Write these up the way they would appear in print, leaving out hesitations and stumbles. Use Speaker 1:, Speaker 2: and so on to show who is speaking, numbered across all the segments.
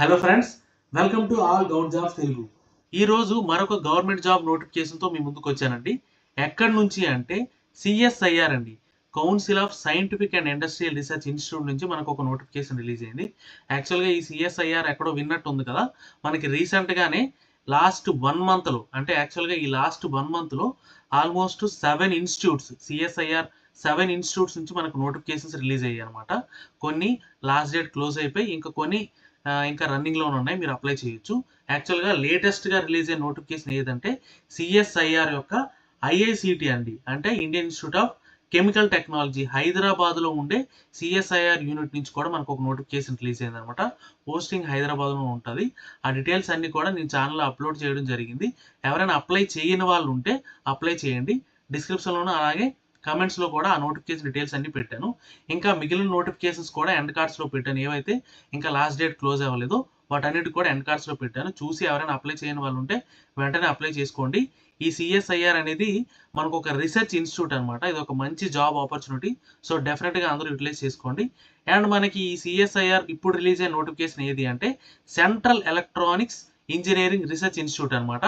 Speaker 1: Hello friends, welcome to all government jobs Telugu. ఈ రోజు మరొక గవర్నమెంట్ జాబ్ నోటిఫికేషన్తో మీ ముందుకు వచ్చానండి. ఎక్కడి నుంచి అంటే సిఎస్ఐఆర్ అండి, council of scientific and industrial research institute నుంచి మనకు ఒక నోటిఫికేషన్ రిలీజ్ అయింది. యాక్చువల్గా ఈ సిఎస్ఐఆర్ ఎక్కడో విన్నట్టు ఉంది కదా. మనకి రీసెంట్గానే లాస్ట్ 1 మంత్లో అంటే యాక్చువల్గా ఈ లాస్ట్ 1 మంత్లో ఆల్మోస్ట్ 7 ఇన్స్టిట్యూట్స్ సిఎస్ఐఆర్ 7 ఇన్స్టిట్యూట్స్ నుంచి మనకు నోటిఫికేషన్స్ రిలీజ్ అయ్యాయి అనమాట. కొన్ని లాస్ట్ డేట్ క్లోజ్ అయిపోయి ఇంకా రన్నింగ్లోనే ఉన్నాయి, మీరు అప్లై చేయొచ్చు. యాక్చువల్గా లేటెస్ట్గా రిలీజ్ అయిన నోటిఫికేషన్ ఏదంటే సిఎస్ఐఆర్ యొక్క ఐఐసిటి అండి, అంటే Indian institute of chemical technology హైదరాబాద్లో ఉండే సిఎస్ఐఆర్ యూనిట్ నుంచి కూడా మనకు ఒక నోటిఫికేషన్ రిలీజ్ అయింది అనమాట. పోస్టింగ్ హైదరాబాద్లో ఉంటుంది. ఆ డీటెయిల్స్ అన్ని కూడా నేను ఛానల్లో అప్లోడ్ చేయడం జరిగింది. ఎవరైనా అప్లై చేయని వాళ్ళు ఉంటే అప్లై చేయండి. డిస్క్రిప్షన్లోనూ అలాగే కమెంట్స్లో కూడా ఆ నోటిఫికేషన్ డీటెయిల్స్ అన్ని పెట్టాను. ఇంకా మిగిలిన నోటిఫికేషన్స్ కూడా ఎండ్ కార్డ్స్లో పెట్టాను. ఏవైతే ఇంకా లాస్ట్ డేట్ క్లోజ్ అవ్వలేదో వాటన్నిటి కూడా ఎండ్ కార్డ్స్లో పెట్టాను. చూసి ఎవరైనా అప్లై చేయని వాళ్ళు ఉంటే వెంటనే అప్లై చేసుకోండి. ఈ సిఎస్ఐఆర్ అనేది మనకు ఒక రీసెర్చ్ ఇన్స్టిట్యూట్ అనమాట. ఇది ఒక మంచి జాబ్ ఆపర్చునిటీ. సో డెఫినెట్గా అందరూ యూటిలైజ్ చేసుకోండి. అండ్ మనకి ఈ సిఎస్ఐఆర్ ఇప్పుడు రిలీజ్ అయిన నోటిఫికేషన్ ఏది అంటే central electronics engineering research institute అనమాట.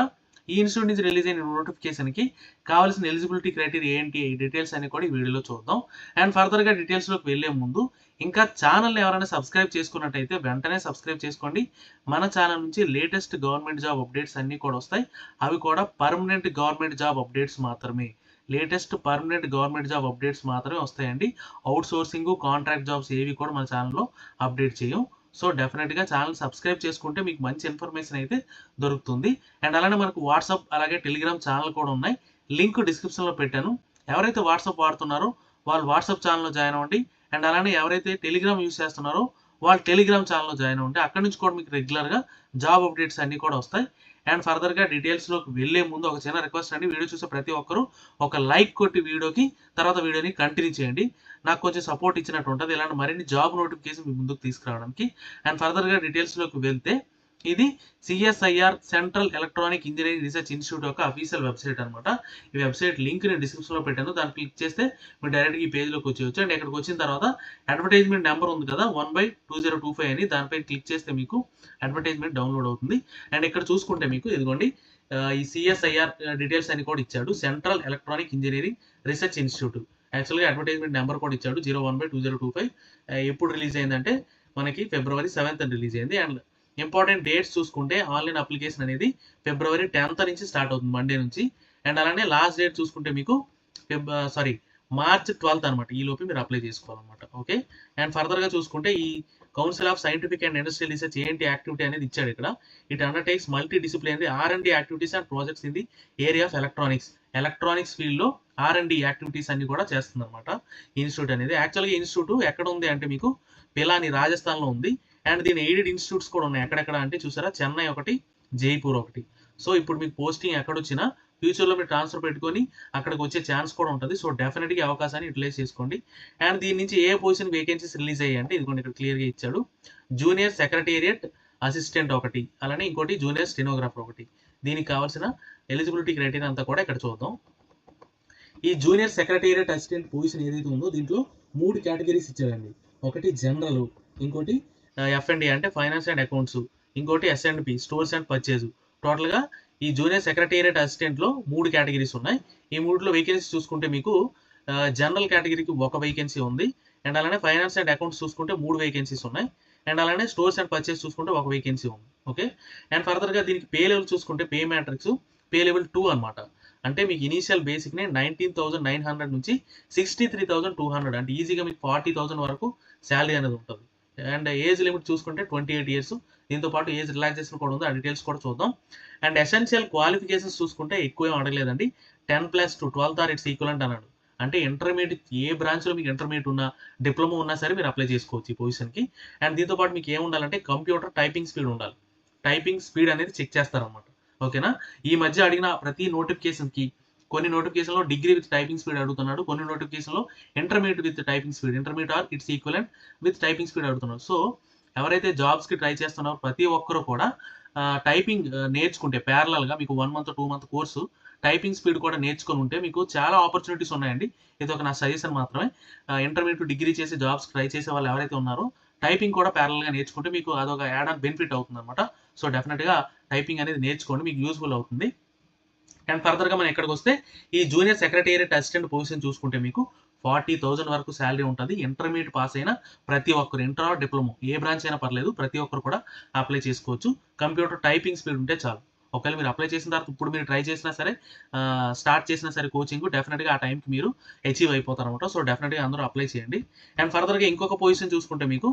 Speaker 1: ఈ ఇన్స్టిట్యూట్ నుంచి రిలీజ్ అయిన నోటిఫికేషన్కి కావాల్సిన ఎలిజిబిలిటీ క్రైటీరియా ఏంటి, ఈ డీటెయిల్స్ అన్ని కూడా ఈ వీడియోలో చూద్దాం. అండ్ ఫర్దర్గా డీటెయిల్స్లోకి వెళ్ళే ముందు ఇంకా ఛానల్ని ఎవరైనా సబ్స్క్రైబ్ చేసుకున్నట్టయితే వెంటనే సబ్స్క్రైబ్ చేసుకోండి. మన ఛానల్ నుంచి లేటెస్ట్ గవర్నమెంట్ జాబ్ అప్డేట్స్ అన్నీ కూడా వస్తాయి. అవి కూడా పర్మనెంట్ గవర్నమెంట్ జాబ్ అప్డేట్స్ మాత్రమే. Latest permanent government job updates మాత్రమే వస్తాయండి. అవుట్ సోర్సింగ్, కాంట్రాక్ట్ జాబ్స్ ఏవి కూడా మన ఛానల్లో అప్డేట్ చేయం. సో డెఫినెట్గా ఛానల్ సబ్స్క్రైబ్ చేసుకుంటే మీకు మంచి ఇన్ఫర్మేషన్ అయితే దొరుకుతుంది. అండ్ అలానే మనకు వాట్సాప్ అలాగే టెలిగ్రామ్ ఛానల్ కూడా ఉన్నాయి. లింక్ డిస్క్రిప్షన్లో పెట్టాను. ఎవరైతే వాట్సాప్ వాడుతున్నారో వాళ్ళు వాట్సాప్ ఛానల్లో జాయిన్ అవ్వండి. అండ్ అలానే ఎవరైతే టెలిగ్రామ్ యూస్ చేస్తున్నారో వాళ్ళు టెలిగ్రామ్ ఛానల్లో జాయిన్ అవ్వండి. అక్కడి నుంచి కూడా మీకు రెగ్యులర్గా జాబ్ అప్డేట్స్ అన్నీ కూడా వస్తాయి. అండ్ ఫర్దర్గా డీటెయిల్స్లోకి వెళ్ళే ముందు ఒక చిన్న రిక్వెస్ట్ అండి, వీడియో చూసే ప్రతి ఒక్కరూ ఒక లైక్ కొట్టి వీడియోని కంటిన్యూ చేయండి. నాకు కొంచెం సపోర్ట్ ఇచ్చినట్టు ఉంటుంది ఇలాంటి మరిన్ని జాబ్ నోటిఫికేషన్ మీ ముందుకు తీసుకురావడానికి. అండ్ ఫర్దర్గా డీటెయిల్స్లోకి వెళ్తే ఇది CSIR central electronic engineering research institute యొక్క అఫీషియల్ వెబ్సైట్ అనమాట. ఈ వెబ్సైట్ లింక్ నేను డిస్క్రిప్షన్లో పెట్టాను. దాన్ని క్లిక్ చేస్తే మీరు డైరెక్ట్గా ఈ పేజ్లోకి వచ్చేయచ్చు. అండ్ ఇక్కడికి వచ్చిన తర్వాత అడ్వర్టైజ్మెంట్ నెంబర్ ఉంది కదా 1/2025 అని, దానిపై క్లిక్ చేస్తే మీకు అడ్వర్టైజ్మెంట్ డౌన్లోడ్ అవుతుంది. అండ్ ఇక్కడ చూసుకుంటే మీకు ఇదిగోండి ఈ సిఎస్ఐఆర్ డీటెయిల్స్ అని కూడా ఇచ్చాడు. Central electronic engineering research institute. యాక్చువల్గా అడ్వర్టైజ్మెంట్ నెంబర్ కూడా ఇచ్చాడు 01/2025. ఎప్పుడు రిలీజ్ అయిందంటే మనకి February 7th రిలీజ్ అయింది. అండ్ ఇంపార్టెంట్ డేట్స్ చూసుకుంటే ఆన్లైన్ అప్లికేషన్ అనేది February 10th నుంచి స్టార్ట్ అవుతుంది, మండే నుంచి. అండ్ అలానే లాస్ట్ డేట్ చూసుకుంటే మీకు March 12th అనమాట. ఈ లోపు మీరు అప్లై చేసుకోవాలన్నమాట. ఓకే. అండ్ ఫర్దర్గా చూసుకుంటే ఈ council of scientific and industrial research ఏంటి యాక్టివిటీ అనేది ఇచ్చాడు ఇక్కడ. It undertakes multi disciplinary R&D activities and projects in the area of electronics ఫీల్డ్లో R&D యాక్టివిటీస్ అన్ని కూడా చేస్తుంది అనమాట ఇన్స్టిట్యూట్ అనేది. యాక్చువల్గా ఇన్స్టిట్యూట్ ఎక్కడ ఉంది అంటే మీకు పిలాని రాజస్థాన్లో ఉంది. అండ్ దీని ఎయిడెడ్ ఇన్స్టిట్యూట్స్ కూడా ఉన్నాయి. ఎక్కడెక్కడ అంటే చూసారా, చెన్నై ఒకటి, జైపూర్ ఒకటి. సో ఇప్పుడు మీకు పోస్టింగ్ ఎక్కడొచ్చినా ఫ్యూచర్లో మీరు ట్రాన్స్ఫర్ పెట్టుకొని అక్కడికి వచ్చే ఛాన్స్ కూడా ఉంటుంది. సో డెఫినెట్గా అవకాశాన్ని యూటిలైజ్ చేసుకోండి. అండ్ దీని నుంచి ఏ పొజిషన్ వేకెన్సీస్ రిలీజ్ అయ్యాయి అంటే ఇదిగోండి ఇక్కడ క్లియర్గా ఇచ్చాడు. జూనియర్ సెక్రటేరియట్ అసిస్టెంట్ ఒకటి, అలానే ఇంకోటి జూనియర్ స్టెనోగ్రాఫర్ ఒకటి. దీనికి కావాల్సిన ఎలిజిబిలిటీ క్రైటీరియా అంతా కూడా ఇక్కడ చూద్దాం. ఈ జూనియర్ సెక్రటేరియట్ అసిస్టెంట్ పొజిషన్ ఏదైతే ఉందో దీంట్లో 3 కేటగిరీస్ ఇచ్చారండి. ఒకటి జనరల్, ఇంకోటి F&A అంటే ఫైనాన్స్ అండ్ అకౌంట్స్, ఇంకోటి S&P స్టోర్స్ అండ్ పర్చేజ్. టోటల్గా ఈ జూనియర్ సెక్రటేరియట్ అసిస్టెంట్లో 3 కేటగిరీస్ ఉన్నాయి. ఈ 3లో వేకెన్సీ చూసుకుంటే మీకు జనరల్ కేటగిరీకి 1 వేకెన్సీ ఉంది. అండ్ అలానే ఫైనాన్స్ అండ్ అకౌంట్స్ చూసుకుంటే 3 వేకెన్సీస్ ఉన్నాయి. అండ్ అలానే స్టోర్స్ అండ్ పర్చేజ్ చూసుకుంటే 1 వేకెన్సీ ఉంది. ఓకే. అండ్ ఫర్దర్గా దీనికి పే లెవెల్ చూసుకుంటే పే మ్యాట్రిక్స్ పే లెవెల్ 2 అనమాట. అంటే మీకు ఇనీషియల్ బేసిక్నే 19,900 నుంచి 63,200, అంటే ఈజీగా మీకు 40,000 వరకు శాలరీ అనేది ఉంటుంది. అండ్ ఏజ్ లిమిట్ చూసుకుంటే 28 years. దీంతో పాటు ఏజ్ రిలాక్సేషన్ కూడా ఉంది. ఆ డీటెయిల్స్ కూడా చూద్దాం. అండ్ ఎసెన్షియల్ క్వాలిఫికేషన్స్ చూసుకుంటే ఎక్కువ ఏం అడగలేదండి. 10+2 12th ఆర్ ఇట్స్ ఈక్వలెంట్ అన్నాడు. అంటే ఇంటర్మీడియట్ ఏ బ్రాంచ్లో మీకు ఇంటర్మీడియట్ ఉన్నా, డిప్లొమా ఉన్నా సరే మీరు అప్లై చేసుకోవచ్చు ఈ పొజిషన్కి. అండ్ దీంతో పాటు మీకు ఏం ఉండాలంటే కంప్యూటర్ టైపింగ్ స్పీడ్ ఉండాలి. టైపింగ్ స్పీడ్ అనేది చెక్ చేస్తారనమాట. ఓకేనా. ఈ మధ్య అడిగిన ప్రతి నోటిఫికేషన్కి కొన్ని నోటిఫికేషన్లో డిగ్రీ విత్ టైపింగ్ స్పీడ్ అడుగుతున్నాడు, కొన్ని నోటిఫికేషన్లో intermediate with typing speed, intermediate or it's equivalent with typing speed అడుగుతున్నాడు. సో ఎవరైతే జాబ్స్కి ట్రై చేస్తున్నారో ప్రతి ఒక్కరూ కూడా టైపింగ్ నేర్చుకుంటే ప్యారలల్గా మీకు 1 month 2 month course typing speed కూడా నేర్చుకొని ఉంటే మీకు చాలా ఆపర్చునిటీస్ ఉన్నాయండి. ఇది ఒక నా సజెషన్ మాత్రమే. ఇంటర్మీడియట్ డిగ్రీ చేసి జాబ్స్ ట్రై చేసే వాళ్ళు ఎవరైతే ఉన్నారో టైపింగ్ కూడా ప్యారల్గా నేర్చుకుంటే మీకు అదొక యాడ్ ఆన్ బెనిఫిట్ అవుతుంది అనమాట. సో డెఫినెట్గా టైపింగ్ అనేది నేర్చుకోండి, మీకు యూస్ఫుల్ అవుతుంది. అండ్ ఫర్దర్గా మనం ఎక్కడికి వస్తే ఈ జూనియర్ సెక్రటేరియట్ అసిస్టెంట్ పొజిషన్ చూసుకుంటే మీకు 40,000 వరకు శాలరీ ఉంటుంది. ఇంటర్మీడియట్ పాస్ అయిన ప్రతి ఒక్కరు, inter or diploma A branch అయినా పర్లేదు, ప్రతి ఒక్కరు కూడా అప్లై చేసుకోవచ్చు. కంప్యూటర్ టైపింగ్ స్పీడ్ ఉంటే చాలు. ఒకవేళ మీరు అప్లై చేసిన తర్వాత ఇప్పుడు మీరు ట్రై చేసినా సరే, స్టార్ట్ చేసినా సరే కోచింగ్, డెఫినెట్గా ఆ టైంకి మీరు అచీవ్ అయిపోతారు అనమాట. సో డెఫినెట్గా అందరూ అప్లై చేయండి. అండ్ ఫర్దర్గా ఇంకొక పొజిషన్ చూసుకుంటే మీకు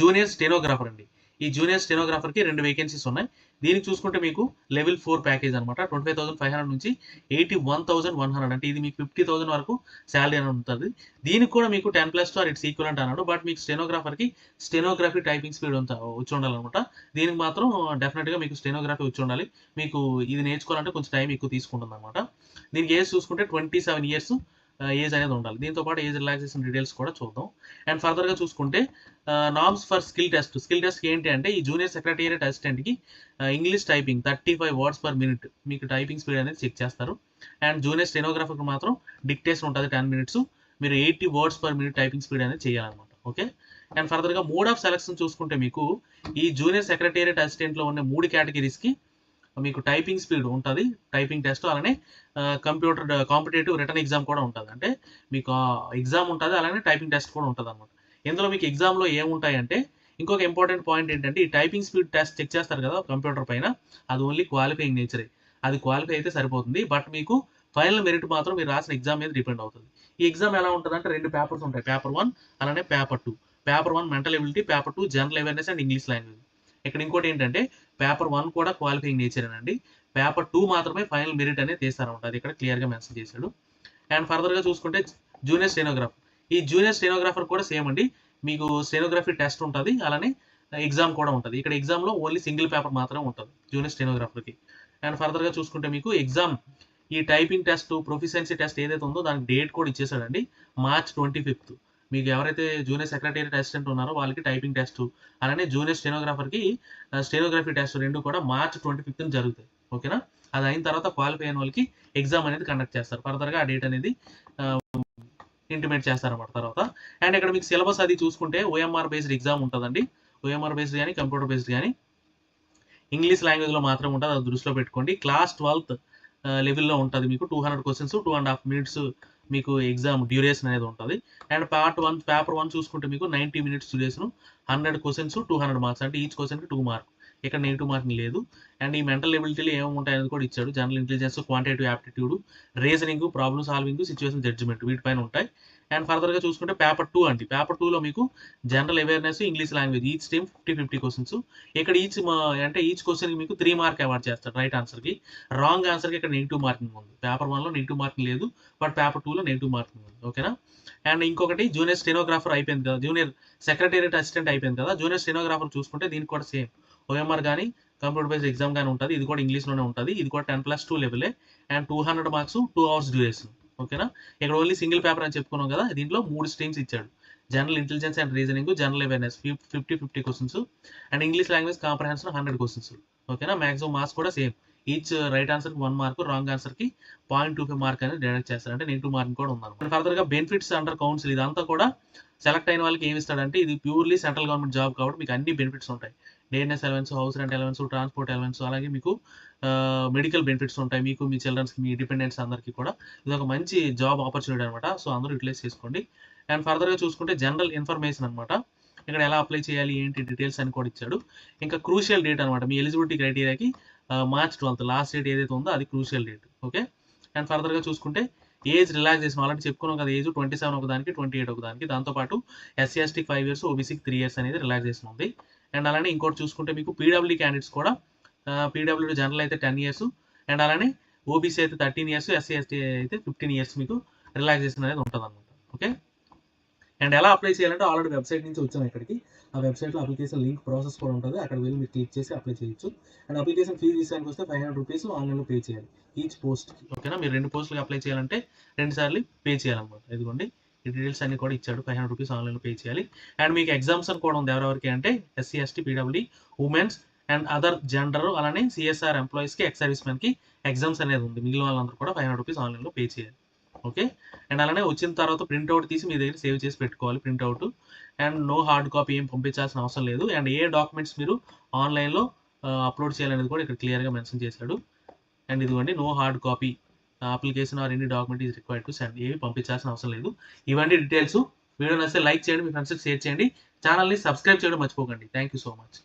Speaker 1: జూనియర్ స్టెనోగ్రాఫర్ అండి. ఈ జూనియర్ స్టెనోగ్రాఫర్కి 2 వేకెన్సీస్ ఉన్నాయి. దీనికి చూసుకుంటే మీకు లెవెల్ 4 ప్యాకేజ్ అనమాట. 25,500 నుంచి 81,100, అంటే ఇది మీకు 50,000 వరకు శాలరీ అని ఉంటుంది. దీనికి కూడా మీకు 10+2 ఆర్ ఇట్స్ ఈక్వలెంట్ అన్నాడు. బట్ మీకు స్టెనోగ్రాఫర్కి స్టెనోగ్రఫీ టైపింగ్ స్పీడ్ వచ్చి ఉండాలన్నమాట. దీనికి మాత్రం డెఫినెట్గా మీకు స్టెనోగ్రఫీ వచ్చి ఉండాలి. మీకు ఇది నేర్చుకోవాలంటే కొంచెం టైం ఎక్కువ తీసుకుంటుంది అనమాట. దీనికి ఏజ్ చూసుకుంటే 27 ఇయర్స్ ఏజ్ అనేది ఉండాలి. దీంతో పాటు ఏజ్ రిలాక్సేషన్ డీటెయిల్స్ కూడా చూద్దాం. అండ్ ఫర్దర్గా చూసుకుంటే నామ్స్ ఫర్ స్కిల్ టెస్ట్ ఏంటి అంటే ఈ జూనియర్ సెక్రటేరియట్ అసిస్టెంట్కి English typing 35 words per minute మీకు టైపింగ్ స్పీడ్ అనేది చెక్ చేస్తారు. అండ్ జూనియర్ స్టెనోగ్రాఫర్కి మాత్రం డిక్టేషన్ ఉంటుంది 10 minutes. మీరు 80 words per minute typing speed అనేది చేయాలన్నమాట. ఓకే. అండ్ ఫర్దర్గా మోడ్ ఆఫ్ సెలక్షన్ చూసుకుంటే మీకు ఈ జూనియర్ సెక్రటేరియట్ అసిస్టెంట్లో ఉన్న 3 కేటగిరీస్కి మీకు టైపింగ్ స్పీడ్ ఉంటుంది, టైపింగ్ టెస్ట్, అలానే కంప్యూటర్ కాంపిటేటివ్ రిటర్న్ ఎగ్జామ్ కూడా ఉంటుంది. అంటే మీకు ఎగ్జామ్ ఉంటుంది, అలానే టైపింగ్ టెస్ట్ కూడా ఉంటుంది అనమాట. ఇందులో మీకు ఎగ్జామ్లో ఏముంటాయంటే ఇంకొక ఇంపార్టెంట్ పాయింట్ ఏంటంటే ఈ టైపింగ్ స్పీడ్ టెస్ట్ చెక్ చేస్తారు కదా కంప్యూటర్ పైన, అది ఓన్లీ క్వాలిఫైయింగ్ నేచరే. అది క్వాలిఫై అయితే సరిపోతుంది. బట్ మీకు ఫైనల్ మెరిట్ మాత్రం మీరు రాసిన ఎగ్జామ్ మీద డిపెండ్ అవుతుంది. ఈ ఎగ్జామ్ ఎలా ఉంటుంది అంటే 2 పేపర్స్ ఉంటాయి, పేపర్ 1 అలానే paper 2. Paper 1 mental ability, paper 2 general awareness and English language. ఇక్కడ ఇంకోటి ఏంటంటే పేపర్ 1 కూడా క్వాలిఫైయింగ్ నేచరేనండి. పేపర్ 2 మాత్రమే ఫైనల్ మెరిట్ అనేది తీస్తారనమాట. అది ఇక్కడ క్లియర్గా మెన్షన్ చేశాడు. అండ్ ఫర్దర్గా చూసుకుంటే జూనియర్ స్టెనోగ్రాఫర్, ఈ జూనియర్ స్టెనోగ్రాఫర్ కూడా సేమ్ అండి. మీకు స్టెనోగ్రఫీ టెస్ట్ ఉంటుంది, అలానే ఎగ్జామ్ కూడా ఉంటుంది. ఇక్కడ ఎగ్జామ్లో ఓన్లీ సింగిల్ పేపర్ మాత్రమే ఉంటుంది జూనియర్ స్టెనోగ్రాఫర్కి. అండ్ ఫర్దర్గా చూసుకుంటే మీకు ఎగ్జామ్ ఈ టైపింగ్ టెస్ట్, ప్రొఫిషియన్సీ టెస్ట్ ఏదైతే ఉందో దానికి డేట్ కూడా ఇచ్చేసాడండి, March 25th. మీకు ఎవరైతే జూనియర్ సెక్రటేరియట్ అసిస్టెంట్ ఉన్నారో వాళ్ళకి టైపింగ్ టెస్ట్, అలానే జూనియర్ స్టెనోగ్రాఫర్కి స్టెనోగ్రఫీ టెస్ట్ 2 కూడా March 25th జరుగుతాయి. ఓకేనా. అది అయిన తర్వాత క్వాలిఫై అయిన వాళ్ళకి ఎగ్జామ్ అనేది కండక్ట్ చేస్తారు. ఫర్దర్గా ఆ డేట్ అనేది ఇంటిమేట్ చేస్తారన్నమాట తర్వాత. అండ్ ఇక్కడ మీకు సిలబస్ అది చూసుకుంటే OMR బేస్డ్ ఎగ్జామ్ ఉంటుందండి. OMR బేస్డ్ కానీ కంప్యూటర్ బేస్డ్ కానీ ఇంగ్లీష్ లాంగ్వేజ్లో మాత్రం ఉంటుంది, అది దృష్టిలో పెట్టుకోండి. క్లాస్ 12th లెవెల్లో ఉంటుంది. మీకు 200 questions 2.5 minutes మీకు ఎగ్జామ్ డ్యూరేషన్ అనేది ఉంటుంది. అండ్ పేపర్ 1 చూసుకుంటే మీకు 90 minutes డ్యూరేషన్, 100 questions 200 marks, అంటే ఈచ్ క్వశ్చన్కి 2 marks. ఇక్కడ నెగిటివ్ మార్కింగ్ లేదు. అండ్ ఈ మెంటల్ ఎబిలిటీలు ఏమేమి ఉంటాయని కూడా ఇచ్చాడు. General intelligence, quantitative aptitude, reasoning, problem solving, situation judgement, వీటిపైన ఉంటాయి. అండ్ ఫర్దర్గా చూసుకుంటే పేపర్ 2 అండి. పేపర్ 2లో మీకు general awareness, English language, each team 50 questions. ఇక్కడ ఈచ్ క్వశ్చన్కి మీకు 3 mark అవార్డ్ చేస్తారు రైట్ ఆన్సర్కి. రాంగ్ ఆన్సర్కి ఇక్కడ నెగిటివ్ మార్కింగ్ ఉంది. పేపర్ 1లో నెగిటివ్ మార్కింగ్ లేదు, బట్ పేపర్ 2లో నెగిటివ్ మార్కింగ్ ఉంది. ఓకేనా. అండ్ ఇంకొకటి జూనియర్ స్టెనోగ్రాఫర్ అయిపోయింది కదా, జూనియర్ సెక్రటేరియట్ అసిస్టెంట్ అయిపోయింది కదా, జూనియర్ స్టెనోగ్రాఫర్ చూసుకుంటే దీనికి కూడా సేమ్ OMR కానీ కంప్యూటర్ బేస్డ్ ఎగ్జామ్ కానీ ఉంటుంది. ఇది కూడా ఇంగ్లీష్లోనే ఉంటుంది. ఇది కూడా 10+2 లెవెలే. And 200 marks 2 hours duration. ఓకేనా. ఇక్కడ ఓన్లీ సింగిల్ పేపర్ అని చెప్పుకున్నాం కదా, దీంట్లో 3 స్ట్రీమ్స్ ఇచ్చాడు. General intelligence and reasoning, general awareness 50 questions, and English language comprehension 100 questions. ఓకేనా. మ్యాక్సిమం మార్క్స్ కూడా సేమ్. ఈచ్ రైట్ ఆన్సర్కి 1 mark, రాంగ్ ఆన్సర్కి 0.25 mark అనేది డిడక్ట్ చేస్తారు, అంటే నెగిటివ్ మార్కింగ్ కూడా ఉందన్నమాట. ఫర్దర్గా బెనిఫిట్స్ అండర్ కౌన్సిల్, ఇదంతా కూడా సెలెక్ట్ అయిన వాళ్ళకి ఏమి ఇస్తాడంటే ఇది ప్యూర్లీ సెంట్రల్ గవర్నమెంట్ జాబ్ కాబట్టి మీకు అన్ని బెనిఫిట్స్ ఉంటాయి. Dearness allowance, house rent allowance, transport allowance, అలాగే మీకు మెడికల్ బెనిఫిట్స్ ఉంటాయి. మీకు, మీ చిల్డ్రన్స్కి, మీ డిపెండెంట్స్ అందరికీ కూడా ఇది ఒక మంచి జాబ్ ఆపర్చునిటీ అనమాట. సో అందరూ యూటిలైజ్ చేసుకోండి. అండ్ ఫర్దర్గా చూసుకుంటే జనరల్ ఇన్ఫర్మేషన్ అనమాట. ఇక్కడ ఎలా అప్లై చేయాలి, ఏంటి డీటెయిల్స్ అని కూడా ఇచ్చాడు. ఇంకా క్రూషియల్ డేట్ అనమాట, మీ ఎలిజిబిలిటీ క్రైటీరియాకి March 12th లాస్ట్ డేట్ ఏదైతే ఉందో అది క్రూషియల్ డేట్. ఓకే. అండ్ ఫర్దర్గా చూసుకుంటే ఏజ్ రిలాక్సేషన్ ఆల్రెడీ చెప్పుకున్నాం కదా, ఏజ్ 27 ఒకదానికి, 28 ఒకదానికి. దాంతోపాటు SC STకి 5 years, OBCకి 3 years అనేది రిలాక్సేషన్ ఉంది. అండ్ అలానే ఇంకోటి చూసుకుంటే మీకు PWD క్యాండిడేట్స్ కూడా PWD జనరల్ అయితే 10 years, అండ్ అలానే OBC అయితే 13 years, SC ST అయితే 15 years మీకు రిలాక్సేషన్ అనేది ఉంటుంది అనమాట. ఓకే. అండ్ ఎలా అప్లై చేయాలంటే ఆల్రెడీ వెబ్సైట్ నుంచి వచ్చాము ఇక్కడికి. ఆ వెబ్సైట్లో అప్లికేషన్ లింక్ ప్రాసెస్ కూడా ఉంటుంది, అక్కడికి వెళ్ళి మీరు క్లిక్ చేసి అప్లై చేయొచ్చు. అండ్ అప్లికేషన్ ఫీజు విషయానికి వస్తే 500 rupees ఆన్లైన్లో పే చేయాలి ఈచ్ పోస్ట్కి. ఓకేనా. మీరు 2 పోస్టులకి అప్లై చేయాలంటే 2 సార్లు పే చేయాలన్నమాట. ఇదిగోండి ఈ డీటెయిల్స్ అన్ని కూడా ఇచ్చాడు. 500 rupees ఆన్లైన్లో పే చేయాలి. అండ్ మీకు ఎగ్జామ్స్ అని కూడా ఉంది ఎవరెవరికి అంటే SC ST, PWD, women's and other gender, అలానే CSR ఎంప్లాయీస్కి, ఎక్స్ సర్వీస్ మెన్కి ఎగ్జామ్స్ అనేది ఉంది. మిగిలిన వాళ్ళందరూ కూడా 500 rupees ఆన్లైన్లో పే చేయాలి. ఓకే. అండ్ అలానే వచ్చిన తర్వాత ప్రింట్అవుట్ తీసి మీ దగ్గర సేవ్ చేసి పెట్టుకోవాలి printout. And no hard copy ఏం పంపించాల్సిన అవసరం లేదు. అండ్ ఏ డాక్యుమెంట్స్ మీరు ఆన్లైన్లో అప్లోడ్ చేయాలనేది కూడా ఇక్కడ క్లియర్గా మెన్షన్ చేశాడు. అండ్ ఇదిగోండి no hard copy application or any document is required to send. ఏవి పంపించాల్సిన అవసరం లేదు. ఇవన్నీ డీటెయిల్స్. వీడియో నచ్చితే లైక్ చేయండి, మీ ఫ్రెండ్స్కి షేర్ చేయండి, ఛానల్ని సబ్స్క్రైబ్ చేయడం మర్చిపోకండి. Thank you so much.